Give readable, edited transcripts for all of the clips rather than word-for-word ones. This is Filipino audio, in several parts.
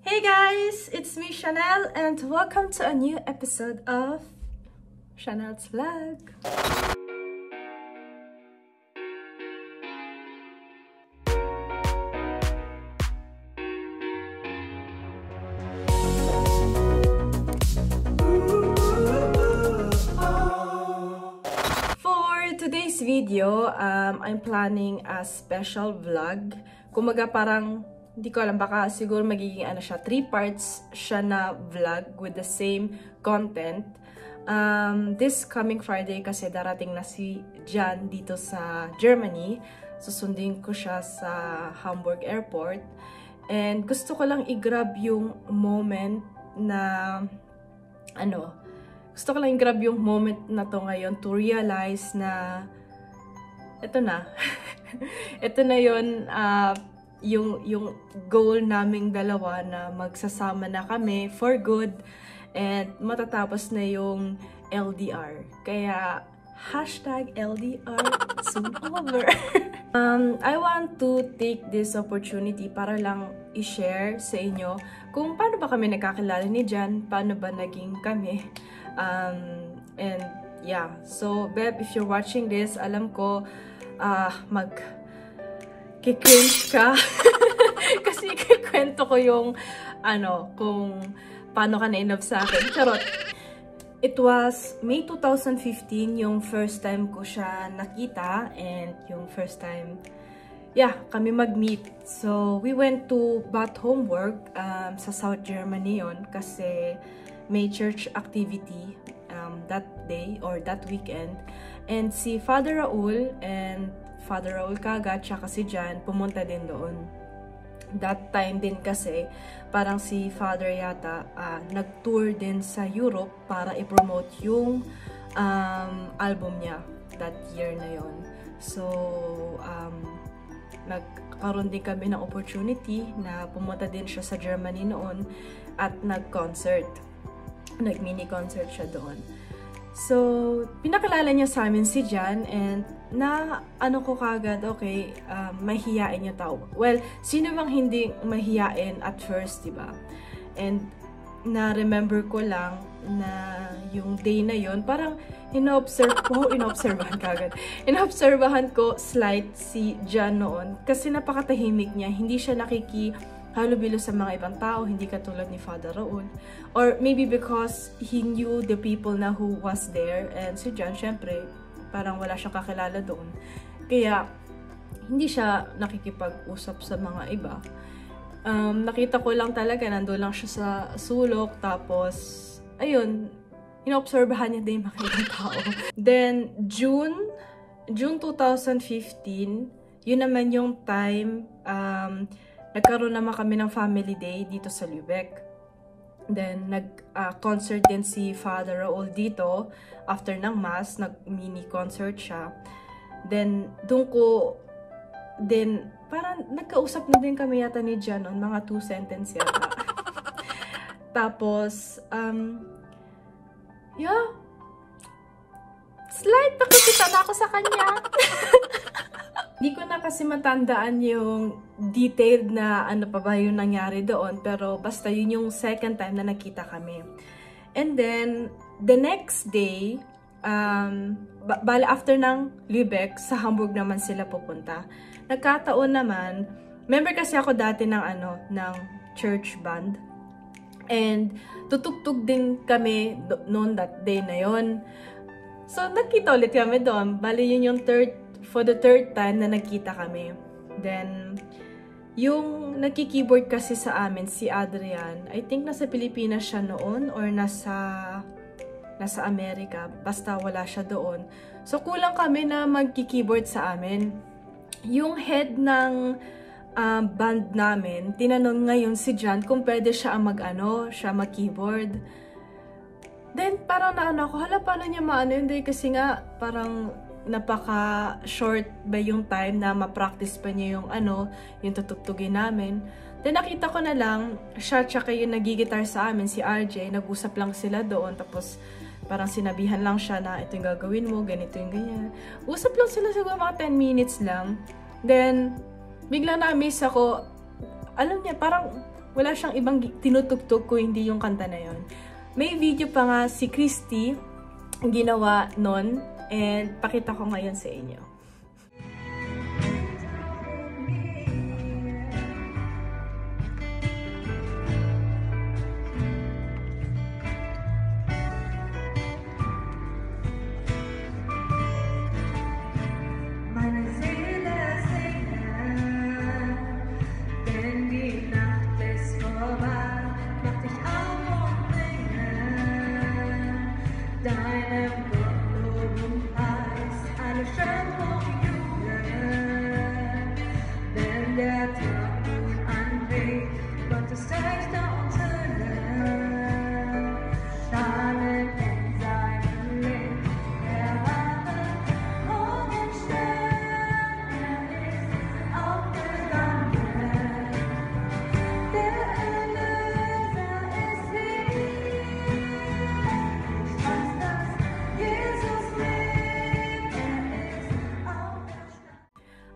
Hey guys, it's me Shannel and welcome to a new episode of Shannel's Vlog. For today's video, I'm planning a special vlog. Kumaga parang hindi ko alam, baka siguro magiging ano siya, 3 parts siya na vlog with the same content. This coming Friday kasi darating na si Jan dito sa Germany. Susundin ko siya sa Hamburg Airport. And gusto ko lang i-grab yung moment na, gusto ko lang i-grab yung moment na to ngayon to realize na, eto na. Ito na yun, yung goal naming dalawa na magsasama na kami for good and matatapos na yung LDR. Kaya #LDR soon over. I want to take this opportunity para lang i-share sa inyo kung paano ba kami nagkakilala ni Jan, paano ba naging kami. And yeah, so Beb, if you're watching this, alam ko kikringe ka. Kasi ikikwento ko yung, kung paano ka na-inlove sa akin. Charot. It was May 2015 yung first time ko siya nakita and yung first time, kami mag-meet. So, we went to Bad Homburg sa South Germany yon kasi may church activity that day or that weekend. And si Father Raul and Father Raul Kaga, tsaka si Jan, pumunta din doon. That time din kasi, parang si Father yata, nag-tour din sa Europe para i-promote yung album niya that year na yon. So, nagkaroon din kami ng opportunity na pumunta din siya sa Germany noon at nag-concert. Nag-mini concert siya doon. So, pinakilala niya sa amin si Jan and na ko kagad, okay, mahihiyain niya tao. Well, sino bang hindi mahihiyain at first, diba? And na-remember ko lang na yung day na yon parang inobserbahan ko slight si Jan noon kasi napakatahimik niya. Hindi siya halubilo sa mga ibang tao, hindi katulad ni Father Raul. Or maybe because he knew the people na who was there, and si Jan, syempre, parang wala siyang kakilala doon. Kaya, hindi siya nakikipag-usap sa mga iba. Nakita ko lang talaga, nandun lang siya sa sulok, tapos, ayun, inoobserbahan niya din yung mga ibang tao. Then, June 2015, yun naman yung time, nagkaroon naman kami ng family day dito sa Lübeck. Then, nag-concert din si Father Raul dito. After ng Mass, nag-mini concert siya. Then, parang nagkausap na din kami yata ni Jan on mga 2 sentence yata. Tapos, slight nakikita na ako sa kanya. Hindi ko na kasi matandaan yung detailed na ano pa ba yung nangyari doon. Pero basta yun yung second time na nakita kami. And then, the next day, after ng Lübeck, sa Hamburg naman sila pupunta. Nagkataon naman, member kasi ako dati ng church band. And tutugtog din kami noon that day na yon. So, nagkita ulit kami doon. Bali yun yung for the third time na nagkita kami. Then, yung nagki-keyboard kasi sa amin, si Adrian, I think nasa Pilipinas siya noon or nasa Amerika. Basta wala siya doon. So, kulang kami na magki-keyboard sa amin. Yung head ng band namin, tinanong ngayon si Jan kung pwede siya mag-keyboard. Then, parang ako, paano niya hindi kasi nga, parang napaka-short ba yung time na ma-practice pa niya yung tutugtugin namin. Then, nakita ko na lang, siya tsaka yung nagigitar sa amin, si RJ, nag-usap lang sila doon, tapos parang sinabihan lang siya na ito yung gagawin mo, ganito yung ganyan. Usap lang sila siguro mga 10 minutes lang. Then, biglang na-miss ako, alam niya, parang wala siyang ibang tinutugtog ko hindi yung kanta na yon. May video pa nga si Christy ginawa nun, and pakita ko ngayon sa inyo.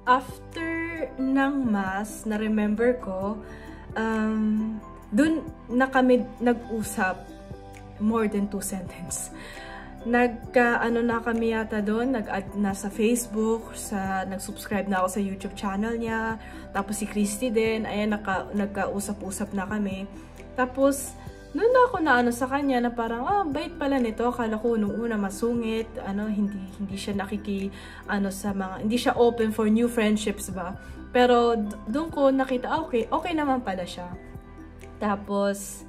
After ng mass, na-remember ko, dun na kami nag-usap more than 2 sentences. Nagka-ano na kami yata doon, nag-add na sa Facebook, nag-subscribe na ako sa YouTube channel niya, tapos si Christy din, ayan, nagka-usap-usap na kami. Tapos, noon na ako na sa kanya na parang, bait pala nito. Akala ko nung una masungit, hindi siya hindi siya open for new friendships ba. Pero doon ko nakita, okay naman pala siya. Tapos,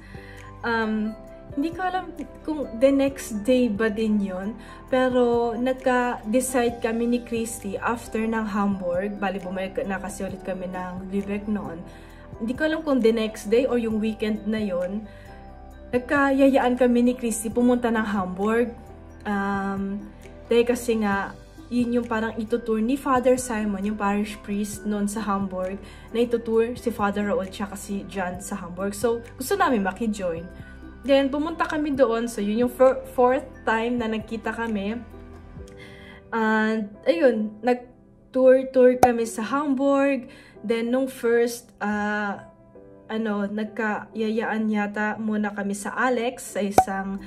hindi ko alam kung the next day ba din yun. Pero nagka-decide kami ni Christy after ng Hamburg. Bali, bumalik na kasi ulit kami ng Lübeck noon. Hindi ko alam kung the next day or yung weekend na yun. Nagkayayaan kami ni Christy pumunta ng Hamburg. Dahil kasi nga, yun yung parang itutour ni Father Simon, yung parish priest noon sa Hamburg, na itutour si Father Raul tsaka si John sa Hamburg. So, gusto namin maki-join. Then, pumunta kami doon. So, yun yung 4th time na nagkita kami. And, ayun, nag-tour kami sa Hamburg. Then, nung first, nagkayayaan yata muna kami sa Alex, sa isang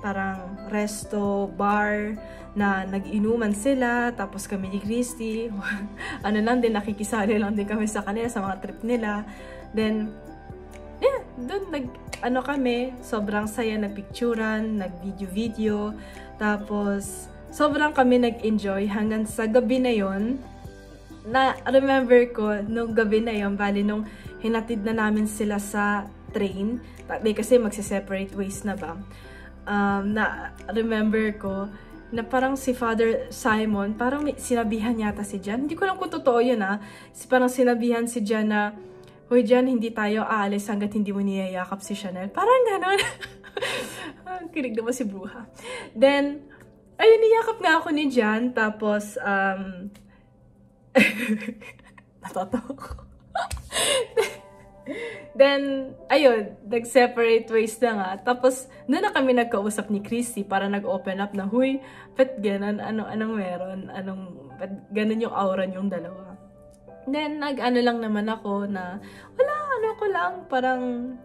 parang resto, bar, na nag-inuman sila, tapos kami ni Christy, nakikisali lang din kami sa kanila, sa mga trip nila. Then, yeah, doon kami, sobrang saya, nagpicturan, nag-video-video, tapos, sobrang kami nag-enjoy hanggang sa gabi na yon. Na-remember ko, nung gabi na yon, bali nung hinatid na namin sila sa train, kasi magse-separate ways na ba, na-remember ko, na parang si Father Simon, parang sinabihan yata si Jan. Hindi ko alam kung totoo yun parang sinabihan si Jan na, "Hoy Jan, hindi tayo aalis hanggat hindi mo niyayakap si Shannel." Parang gano'n. Kinig naman si Bruha. Then, ayun, niyakap nga ako ni Jan. Tapos, natatawa ko. Then, ayun, nag-separate ways na nga. Tapos, doon na kami nagkausap ni Christy para nag-open up na, "Huy, ba't ganun? Anong meron? Ba't ganun yung aura yung dalawa?" Then, lang naman ako na, wala, ko lang, parang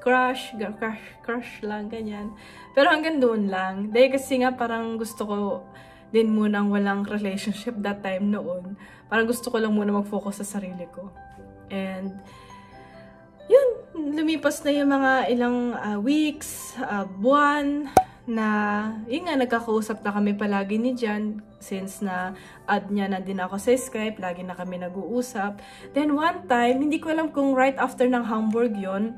crush lang, ganyan. Pero hanggang doon lang. Dahil kasi nga, parang gusto ko din munang walang relationship that time noon. Parang gusto ko lang muna mag-focus sa sarili ko. And, yun, lumipas na yung mga ilang weeks, buwan, na, yun nga, nagkakausap na kami palagi ni Jan, since na add niya na din ako sa Skype, lagi na kami nag-uusap. Then one time, hindi ko alam kung right after ng Hamburg yon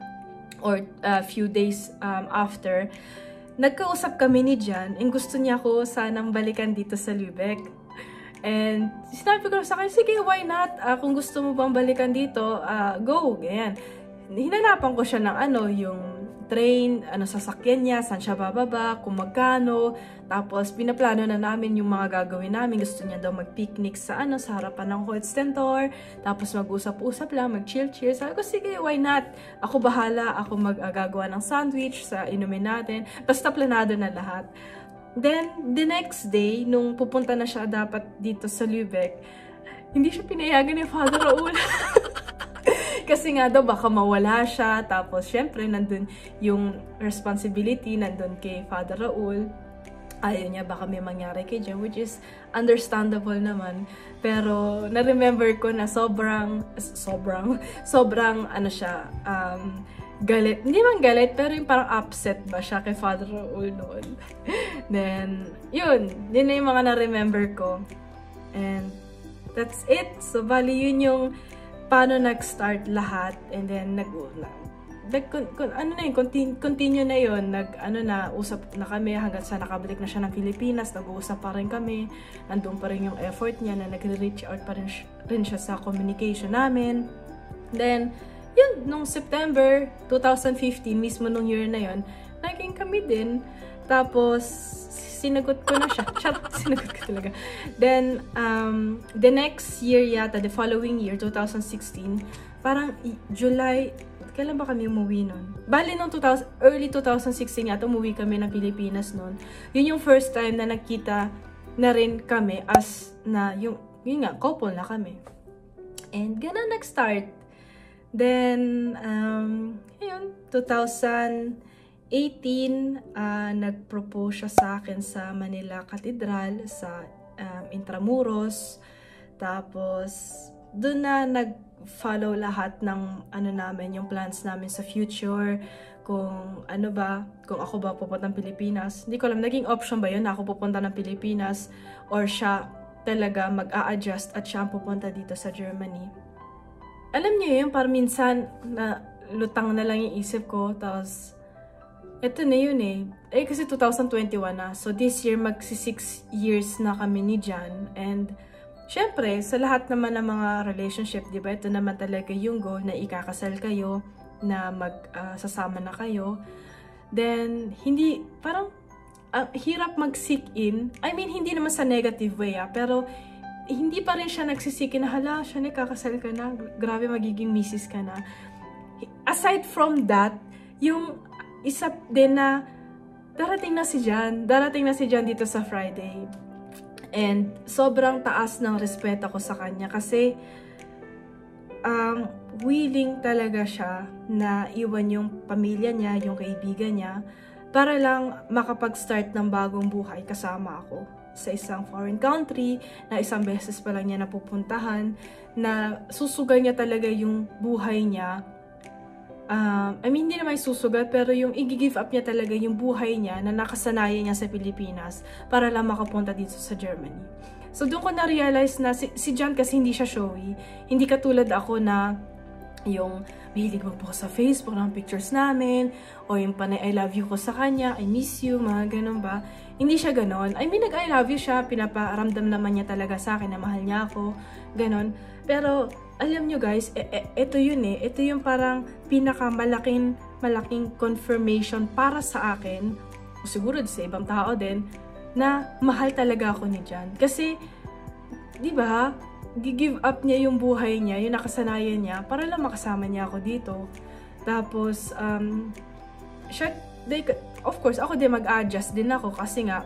or a few days after, nagkausap kami ni Jan, and gusto niya ako sanang balikan dito sa Lübeck. And sinabi ko sa kanya, "Sige, why not? Kung gusto mo bang balikan dito, go." Ganyan. Hinanapan ko siya ng yung train, sasakyan niya, saan siya bababa, kung magkano. Tapos, pinaplano na namin yung mga gagawin namin. Gusto niya daw mag-picnic sa sa harapan ng Holstentor. Tapos, mag-usap-usap lang, mag-chill-chill. Sabi ko, "Sige, why not? Ako bahala, ako mag-gagawa ng sandwich sa inumin natin." Basta planado na lahat. Then, the next day, nung pupunta na siya dapat dito sa Lübeck, hindi siya pinayagan ni Father Raul. Kasi nga daw, baka mawala siya. Tapos, syempre, nandun yung responsibility, nandun kay Father Raul. Ayaw niya baka may mangyari kay Jem, which is understandable naman. Pero, na-remember ko na sobrang, ano siya, galit. Hindi man galit, pero yung parang upset ba siya kay Father Raul noon. Then, yun na yung mga na-remember ko. And, that's it. So, bali, yun yung paano nag-start lahat. And then, continue na yun. Usap na kami hanggang sa nakabalik na siya ng Pilipinas. Nag-uusap pa rin kami. Nandun pa rin yung effort niya na nag-reach out pa rin siya sa communication namin. Then, yun, nung September 2015, mismo nung year na yun, naging kami din. Tapos, sinagot ko na siya. Sinagot ko talaga. Then, the next year yata, the following year, 2016, parang July, kailan ba kami umuwi nun? Bali, nung early 2016 yata, umuwi kami ng Pilipinas nun. Yun yung first time na nakita na rin kami as na, yun nga, couple na kami. And ganun nag-start. Then, yun, 2018, nag-propose siya sa akin sa Manila Cathedral, sa Intramuros. Tapos, doon na nag-follow lahat ng namin, yung plans namin sa future, kung kung ako ba pupunta ng Pilipinas. Hindi ko alam, naging option ba yun na ako pupunta ng Pilipinas or siya talaga mag-a-adjust at siya ang pupunta dito sa Germany. Alam niyo yun, parang minsan na lutang na lang yung isip ko, tapos eto na yun kasi 2021 na, so this year magsi 6 years na kami ni Jan. And syempre, sa lahat naman ng mga relationship, di ba, ito naman talaga yung goal na ikakasal kayo, na magsasama na kayo. Then, parang, hirap mag-seek in. I mean, hindi naman sa negative way, pero, hindi pa rin siya nagsisikin na, hala, siya nakakasal ka na, grabe magiging misis ka na. Aside from that, yung isa din na, darating na si Jan dito sa Friday. And sobrang taas ng respeto ko sa kanya kasi willing talaga siya na iwan yung pamilya niya, yung kaibigan niya, para lang makapag-start ng bagong buhay kasama ako sa isang foreign country na isang beses pa lang niya napupuntahan, na susugal niya talaga yung buhay niya. I mean, hindi naman susugal, pero yung i-give up niya talaga yung buhay niya na nakasanayan niya sa Pilipinas para lang makapunta dito sa Germany. So, doon ko na-realize na si John kasi hindi siya showy. Hindi katulad ako na yung mahilig magpost sa Facebook ng pictures namin, o yung panay I love you ko sa kanya, I miss you, mga ganun ba. Hindi siya ganon. I mean, nag-I love you siya, pinaparamdam naman niya talaga sa akin na mahal niya ako, ganon. Pero, alam nyo guys, ito yun ito yung parang pinakamalaking confirmation para sa akin, o siguro sa ibang tao din, na mahal talaga ako ni Jan. Kasi, di ba, give up niya yung buhay niya, yung nakasanayan niya, para lang makasama niya ako dito. Tapos, siya, of course, ako din mag-adjust din ako kasi nga,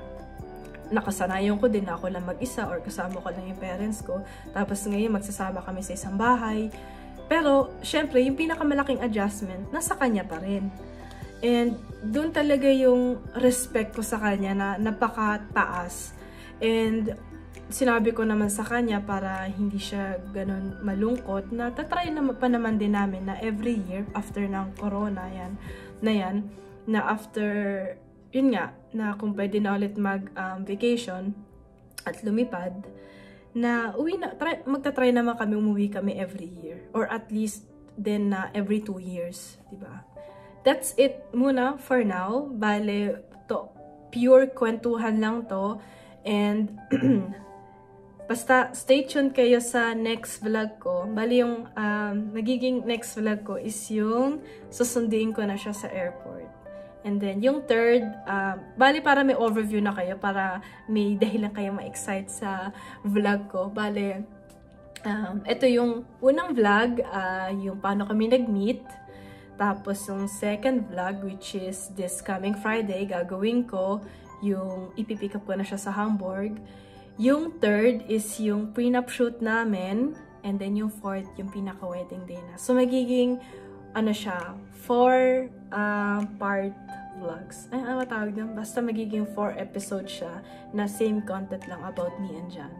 nakasanayan ko din ako lang mag-isa or kasama ko lang yung parents ko. Tapos ngayon, magsasama kami sa isang bahay. Pero, syempre, yung pinakamalaking adjustment, nasa kanya pa rin. And, doon talaga yung respect ko sa kanya na napakataas. And, sinabi ko naman sa kanya para hindi siya ganun malungkot, na tatry pa naman din namin na every year, after ng corona, na after, yun nga, na kung pwede na ulit mag-vacation at lumipad, na magta-try naman kami, umuwi kami every year. Or at least, then na every 2 years, diba? That's it muna for now. Bale, to, pure kwentuhan lang to. And, basta, stay tuned kayo sa next vlog ko. Bali, yung nagiging next vlog ko is yung susunduin ko na siya sa airport. And then, yung third, bali para may overview na kayo, para may dahilan kayo ma-excite sa vlog ko. Bali, ito yung unang vlog, yung paano kami nag-meet. Tapos, yung second vlog, which is this coming Friday, gagawin ko, yung ipipick up ko na siya sa Hamburg. Yung third is yung prenup shoot namin. and then yung 4th, yung pinaka-wedding day na. So, magiging, ano siya, 4 part vlogs. Ay, ano tawag doon? Basta magiging 4 episodes siya na same content lang about me and Jan.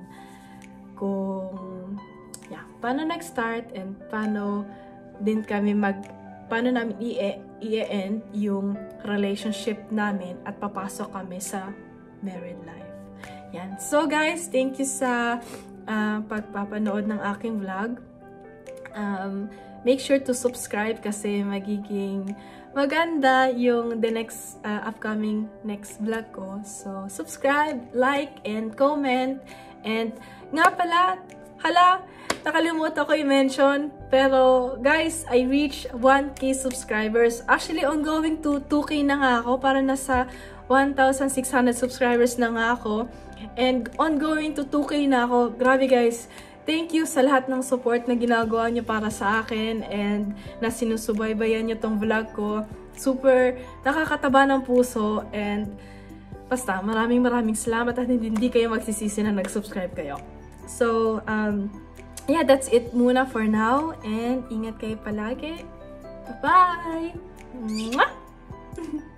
Kung, paano nag-start and paano din kami paano namin i-end yung relationship namin at papasok kami sa married life. Yan. So guys, thank you sa pagpapanood ng aking vlog. Make sure to subscribe kasi magiging maganda yung the next upcoming next vlog ko. So subscribe, like, and comment. And nga pala, nakalimutan ko i-mention, pero guys, I reached 1K subscribers. Actually, ongoing to 2K na nga ako, para nasa 1,600 subscribers na nga ako. And ongoing to 2K na ako. Grabe guys, thank you sa lahat ng support na ginagawa nyo para sa akin and na sinusubaybayan nyo tong vlog ko. Super nakakataba ng puso and basta maraming salamat at hindi kayo magsisisi na nag-subscribe kayo. So, yeah, that's it muna for now. And ingat kayo palagi. Bye! Mwah!